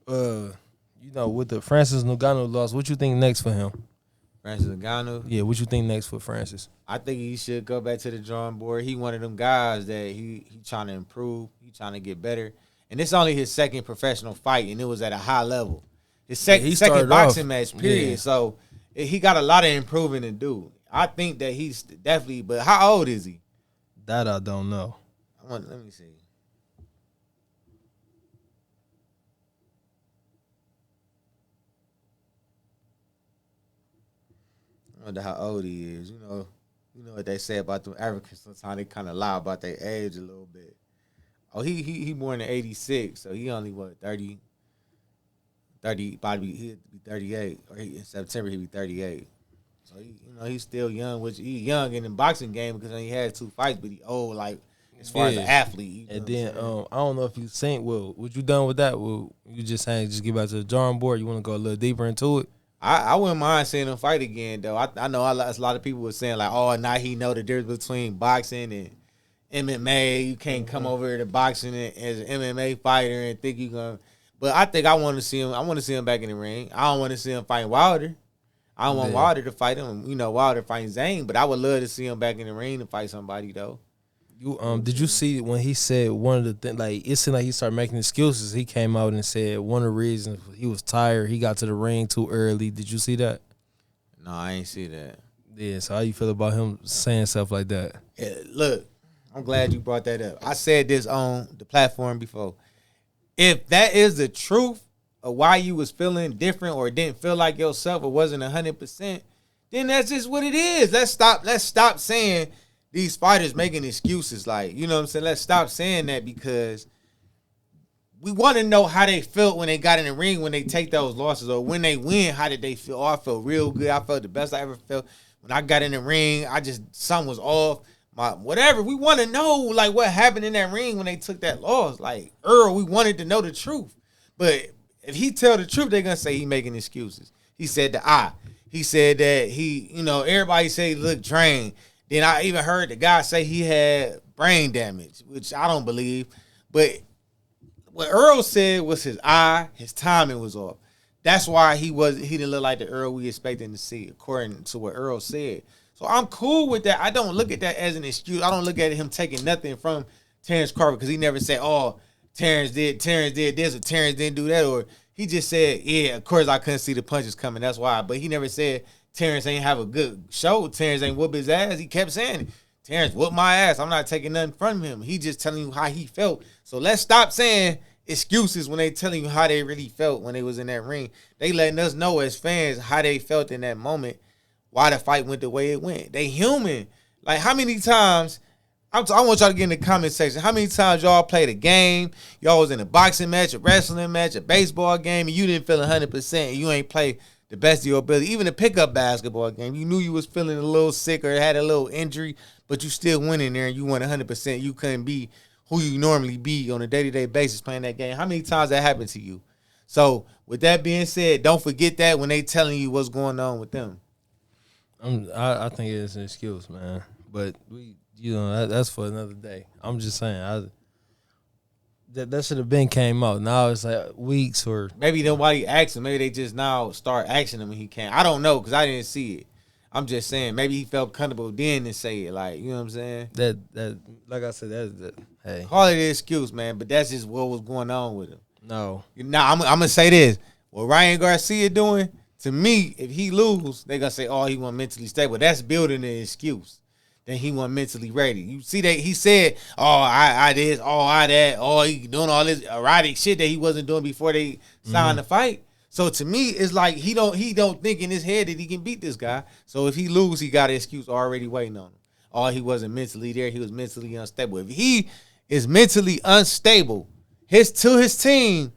with the Francis Ngannou loss, what you think next for him? Francis Ngannou. Yeah, what you think next for Francis? I think he should go back to the drawing board. He one of them guys that he trying to improve. He trying to get better. And it's only his second professional fight, and it was at a high level. His second boxing match, period. Yeah. So he got a lot of improving to do. I think that he's definitely. But how old is he? That I don't know. Let me see. I wonder how old he is. You know what they say about them Africans. Sometimes they kind of lie about their age a little bit. Oh, he born in 86, so he only 30, probably he'd be 38, or in September he'd be 38. So he's still young, which he's young in the boxing game because he had 2 fights, but he old like as far as an athlete. And then I don't know if you think what you done with that? Well, you just saying just get back to the drawing board. You want to go a little deeper into it? I wouldn't mind seeing him fight again though. I know a lot of people were saying like, oh, now he know the difference between boxing and MMA. You can't come over to boxing as an MMA fighter and think you gonna. But I think I want to see him. I want to see him back in the ring. I don't want to see him fighting Wilder. I don't want Wilder to fight him. Wilder fighting Zane, but I would love to see him back in the ring to fight somebody though. Did you see when he said one of the things, like it seemed like he started making excuses? He came out and said one of the reasons he was tired, he got to the ring too early. Did you see that? No, I ain't see that. Yeah, so how you feel about him saying stuff like that? Yeah, look, I'm glad you brought that up. I said this on the platform before. If that is the truth of why you was feeling different or didn't feel like yourself or wasn't 100%, then that's just what it is. Let's stop saying these fighters making excuses. Like, you know what I'm saying? Let's stop saying that because we want to know how they felt when they got in the ring, when they take those losses, or when they win, how did they feel? Oh, I felt real good. I felt the best I ever felt. When I got in the ring, something was off. Whatever. We want to know, like, what happened in that ring when they took that loss. Like, Earl, we wanted to know the truth. But if he tell the truth, they're going to say he making excuses. He said the eye. He said that everybody say he looked drained. Then I even heard the guy say he had brain damage, which I don't believe. But what Earl said was his eye, his timing was off. That's why he didn't look like the Earl we expected to see, according to what Earl said. So I'm cool with that. I don't look at that as an excuse. I don't look at him taking nothing from Terrence Crawford because he never said, oh, Terrence did this or Terrence didn't do that. Or he just said, yeah, of course I couldn't see the punches coming. That's why. But he never said Terrence ain't have a good show. Terrence ain't whoop his ass. He kept saying it. Terrence whooped my ass. I'm not taking nothing from him. He just telling you how he felt. So let's stop saying excuses when they telling you how they really felt when they was in that ring. They letting us know as fans how they felt in that moment, why the fight went the way it went. They human. Like, how many times, I want y'all to get in the comment section, how many times y'all played a game, y'all was in a boxing match, a wrestling match, a baseball game, and you didn't feel 100% and you ain't played the best of your ability. Even a pickup basketball game, you knew you was feeling a little sick or had a little injury, but you still went in there and you went 100%. You couldn't be who you normally be on a day-to-day basis playing that game. How many times that happened to you? So with that being said, don't forget that when they telling you what's going on with them. I think it's an excuse, man. But that's for another day. I'm just saying, that should have been came out. Now it's like weeks or maybe nobody asked him. Maybe they just now start asking him when he came. I don't know because I didn't see it. I'm just saying maybe he felt comfortable then to say it. Like, you know what I'm saying? That like I said, that hey, call it an excuse, man. But that's just what was going on with him. No, now I'm gonna say this: what Ryan Garcia doing. To me, if he lose, they gonna say, "Oh, he wasn't mentally stable." That's building an excuse. Then he wasn't mentally ready. You see that he said, "Oh, I this, oh, I that, oh, he doing all this erratic shit that he wasn't doing before they signed the fight." So to me, it's like he don't think in his head that he can beat this guy. So if he lose, he got an excuse already waiting on him. Oh, he wasn't mentally there. He was mentally unstable. If he is mentally unstable, his team.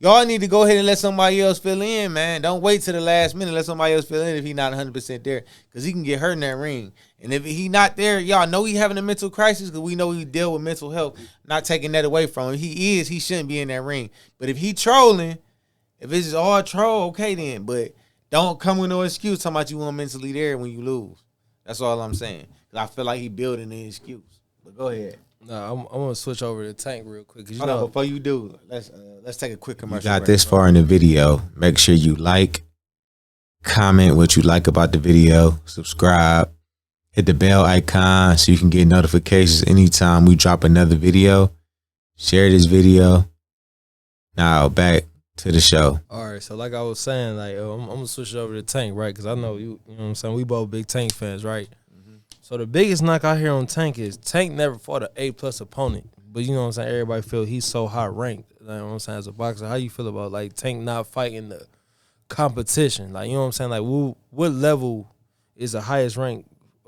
Y'all need to go ahead and let somebody else fill in, man. Don't wait till the last minute. Let somebody else fill in if he's not 100% there. Because he can get hurt in that ring. And if he not there, y'all know he having a mental crisis because we know he deal with mental health. Not taking that away from him. He shouldn't be in that ring. But if he trolling, if it's all troll, okay then. But don't come with no excuse talking about you weren't mentally there when you lose. That's all I'm saying. Because I feel like he building an excuse. But go ahead. Nah, I'm gonna switch over to Tank real quick. Cause Hold on, before you do, let's take a quick commercial. You got this far in the video. Make sure you like, comment what you like about the video, subscribe, hit the bell icon so you can get notifications anytime we drop another video. Share this video. Now back to the show. All right, so like I was saying, like I'm gonna switch it over to Tank, right? Because I know you know what I'm saying. We both big Tank fans, right? Mm-hmm. So the biggest knock I hear on Tank is Tank never fought an A+ opponent, but you know what I'm saying. Everybody feel he's so high ranked. You know what I'm saying, as a boxer, how you feel about like Tank not fighting the competition? Like you know what I'm saying. Like what level is the highest ranked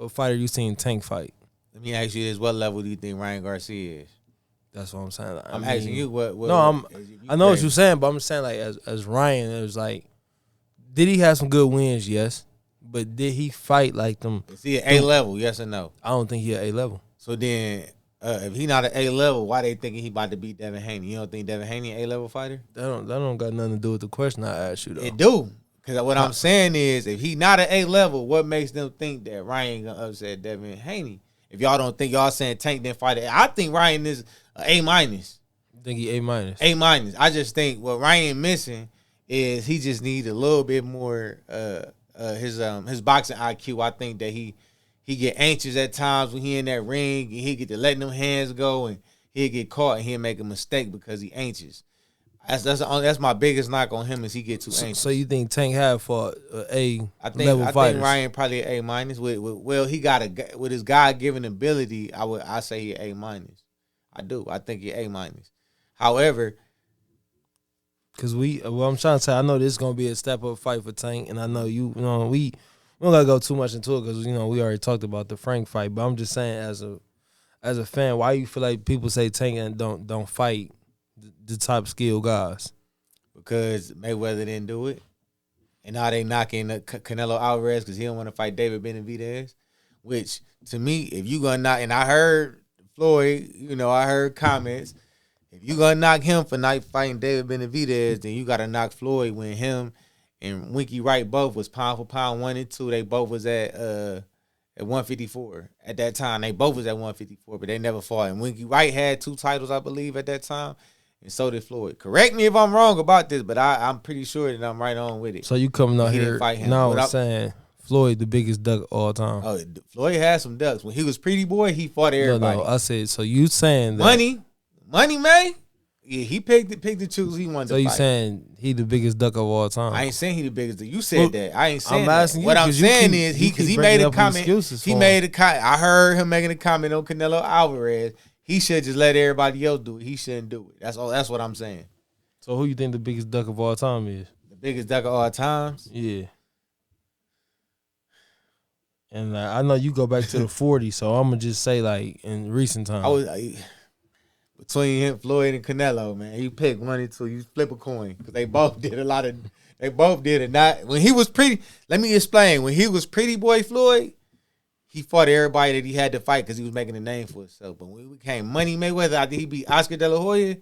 fighter you seen Tank fight? Let me ask you this: what level do you think Ryan Garcia is? That's what I'm saying. Like, I'm asking you what. No, I know what you're saying, but I'm saying like as Ryan, it was like, did he have some good wins? Yes, but did he fight like them? Is he at A level? Yes or no? I don't think he at A level. So then, if he not at A level, why they thinking he about to beat Devin Haney? You don't think Devin Haney an A level fighter? That don't got nothing to do with the question I asked you though. It do, because what I'm saying is, if he not at A level, what makes them think that Ryan gonna upset Devin Haney? If y'all don't think y'all saying Tank didn't fight it, I think Ryan is A-. You think he A-? A-. I just think what Ryan missing is he just need a little bit more his boxing IQ. I think that he get anxious at times when he in that ring and he get to letting them hands go and he'll get caught and he'll make a mistake because he anxious. That's my biggest knock on him is he get too anxious. So you think Tank had for A level fighters? I think Ryan probably A-. Well, he got with his God-given ability. I say he A-. I do. I think he A-. However, because I'm trying to say, I know this is gonna be a step up fight for Tank, and I know you know we don't gotta go too much into it because you know we already talked about the Frank fight. But I'm just saying as a fan, why you feel like people say Tank and don't fight the top skill guys? Because Mayweather didn't do it, and now they knocking Canelo Alvarez because he don't want to fight David Benavidez. Which to me, if you gonna knock, and I heard Floyd, you know, I heard comments. If you gonna knock him for not fighting David Benavidez, then you gotta knock Floyd when him and Winky Wright both was pound for pound 1 and 2. They both was at 154 at that time. They both was at 154, but they never fought. And Winky Wright had 2 titles, I believe, at that time. And so did Floyd. Correct me if I'm wrong about this, but I'm pretty sure that I'm right on with it. So you coming out here now and saying Floyd the biggest duck of all time? Oh, Floyd had some ducks. When he was Pretty Boy, he fought everybody. No, I said, so you saying that Money, man? Yeah, he picked and choose he wanted to fight. So you saying he the biggest duck of all time? I ain't saying he the biggest duck. You said that. I ain't saying I'm asking that. You what I'm saying is he made a comment. He made a comment. I heard him making a comment on Canelo Alvarez. He should just let everybody else do it. He shouldn't do it. That's all. That's what I'm saying. So who you think the biggest duck of all time is? The biggest duck of all times? Yeah. And I know you go back to the 40s, so I'm gonna just say like in recent times. Between him, Floyd, and Canelo, man, you pick 1 and 2. You flip a coin because they both did a lot of. They both did it. Not when he was pretty. Let me explain. When he was Pretty Boy Floyd, he fought everybody that he had to fight because he was making a name for himself. But when he became Money Mayweather, after he beat Oscar De La Hoya,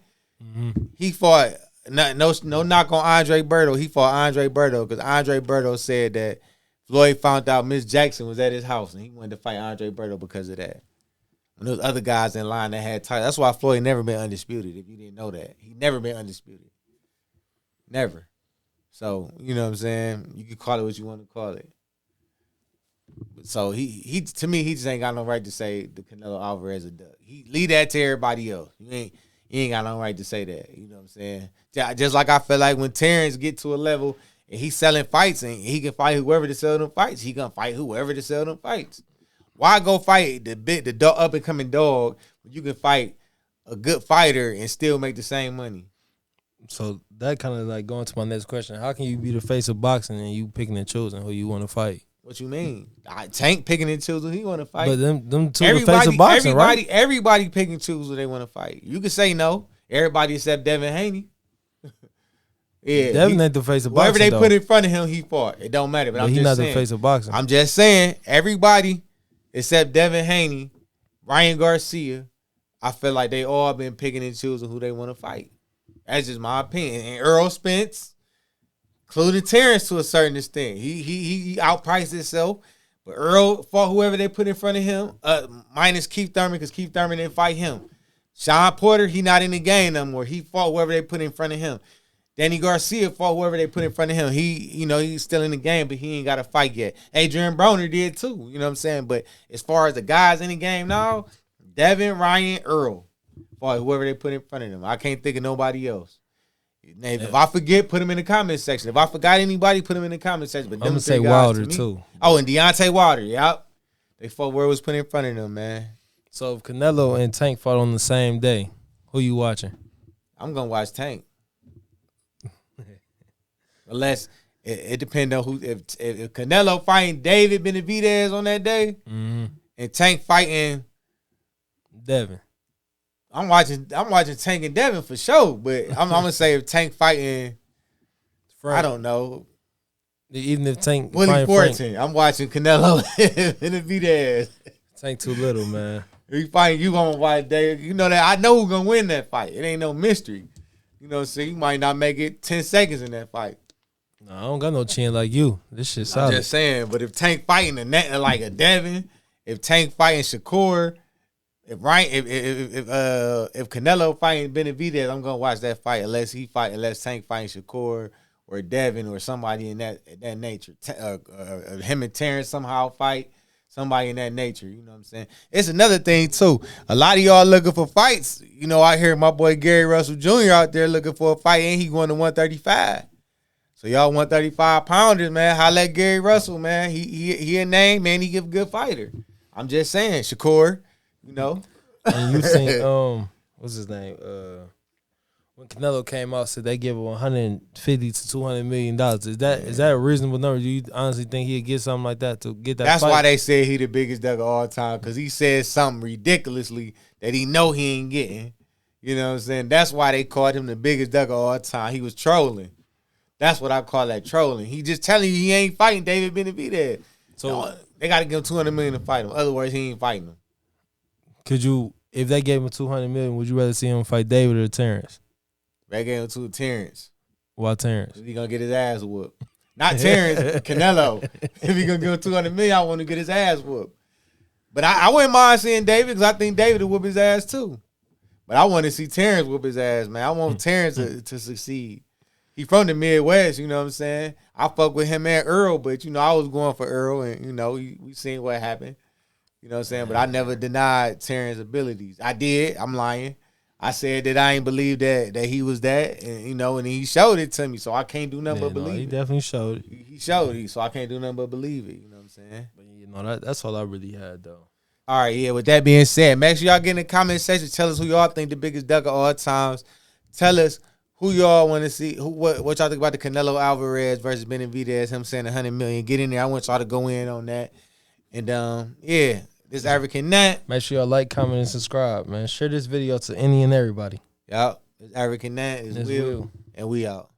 he fought. No knock on Andre Berto. He fought Andre Berto because Andre Berto said that Floyd found out Miss Jackson was at his house and he wanted to fight Andre Berto because of that. When there was other guys in line that had titles. That's why Floyd never been undisputed, if you didn't know that. He never been undisputed. Never. So, you know what I'm saying? You can call it what you want to call it. So he to me, he just ain't got no right to say the Canelo Alvarez a duck. He leave that to everybody else. You ain't got no right to say that. You know what I'm saying? Just like I feel like when Terrence get to a level and he's selling fights and he can fight whoever to sell them fights, he gonna fight whoever to sell them fights. Why go fight the up and coming dog when you can fight a good fighter and still make the same money? So that kind of like going to my next question. How can you be the face of boxing and you picking and choosing who you want to fight? What you mean? Tank picking and choosing who he want to fight. But them two the face of boxing, right? Everybody pick and choose who they want to fight. You can say no. Everybody except Devin Haney. Yeah, Devin ain't the face of boxing. Whoever they put in front of him, he fought. It don't matter. But I'm just saying, not the face of boxing. I'm just saying, everybody except Devin Haney, Ryan Garcia, I feel like they all been picking and choosing who they want to fight. That's just my opinion. And Earl Spence, including Terrence to a certain extent, he outpriced himself. But Earl fought whoever they put in front of him, minus Keith Thurman, because Keith Thurman didn't fight him. Sean Porter, he not in the game no more. He fought whoever they put in front of him. Danny Garcia fought whoever they put in front of him. He's still in the game, but he ain't got a fight yet. Adrian Broner did too. You know what I'm saying? But as far as the guys in the game now, Devin, Ryan, Earl fought whoever they put in front of them. I can't think of nobody else. If I forget, put them in the comment section. If I forgot anybody, put them in the comment section. But I'm gonna say Wilder too. Oh, and Deontay Wilder. Yep. They fought where it was put in front of them, man. So if Canelo and Tank fought on the same day, who you watching? I'm gonna watch Tank. Unless it depends on who. If Canelo fighting David Benavidez on that day, and Tank fighting Devin, I'm watching Tank and Devin for sure. But I'm gonna say if Tank fighting, Frank. I don't know. Even if Tank Willie Fortin, I'm watching Canelo and Benavidez. Tank too little, man. If he fighting, you gonna watch David. You know that I know who's gonna win that fight. It ain't no mystery. You know, so you might not make it 10 seconds in that fight. No, I don't got no chin like you. This shit solid. I'm just saying, but if Tank fighting like a Devin, if Tank fighting Shakur, if Canelo fighting Benavidez, I'm gonna watch that fight unless Tank fighting Shakur or Devin or somebody in that nature. Him and Terrence somehow fight somebody in that nature. You know what I'm saying? It's another thing too. A lot of y'all looking for fights. You know, I hear my boy Gary Russell Jr. out there looking for a fight, and he going to 135. So y'all 135 pounders, man. Holla at Gary Russell, man. He a name, man. He a good fighter. I'm just saying, Shakur. You know. And you seen what's his name? When Canelo came out, said they give him 150 to 200 $1 million. Is that a reasonable number? Do you honestly think he'd get something like that to get that? That's fight? why they said he the biggest dog of all time, because he said something ridiculously that he know he ain't getting. You know what I'm saying? That's why they called him the biggest dog of all time. He was trolling. That's what I call that, trolling. He just telling you he ain't fighting David Benavidez. So they got to give him 200 million to fight him. Otherwise, he ain't fighting him. Could you, if they gave him 200 million, would you rather see him fight David or Terrence? They gave him to Terrence. Why Terrence? He gonna get his ass whooped. Not Terrence, Canelo. If he gonna give him 200 million, I want to get his ass whooped. But I wouldn't mind seeing David, because I think David will whoop his ass too. But I want to see Terrence whoop his ass, man. I want Terrence to succeed. He from the Midwest, you know what I'm saying? I fuck with him and Earl, but, you know, I was going for Earl, and, you know, we seen what happened. You know what I'm saying? But I never denied Terrence's abilities. I did. I'm lying. I said that I ain't believe that he was that, and, you know, and he showed it to me, so I can't do nothing but believe it. He definitely showed it. He showed it, so I can't do nothing but believe it, you know what I'm saying? But, you know, that's all I really had, though. All right, yeah, with that being said, make sure y'all get in the comment section. Tell us who y'all think the biggest duck of all times. Tell us who y'all want to see, what y'all think about the Canelo Alvarez versus Benavidez, him saying 100 million. Get in there. I want y'all to go in on that. And, yeah, this African Nat. Make sure y'all like, comment, and subscribe, man. Share this video to any and everybody. Yup. This African Nat is Will, and we out.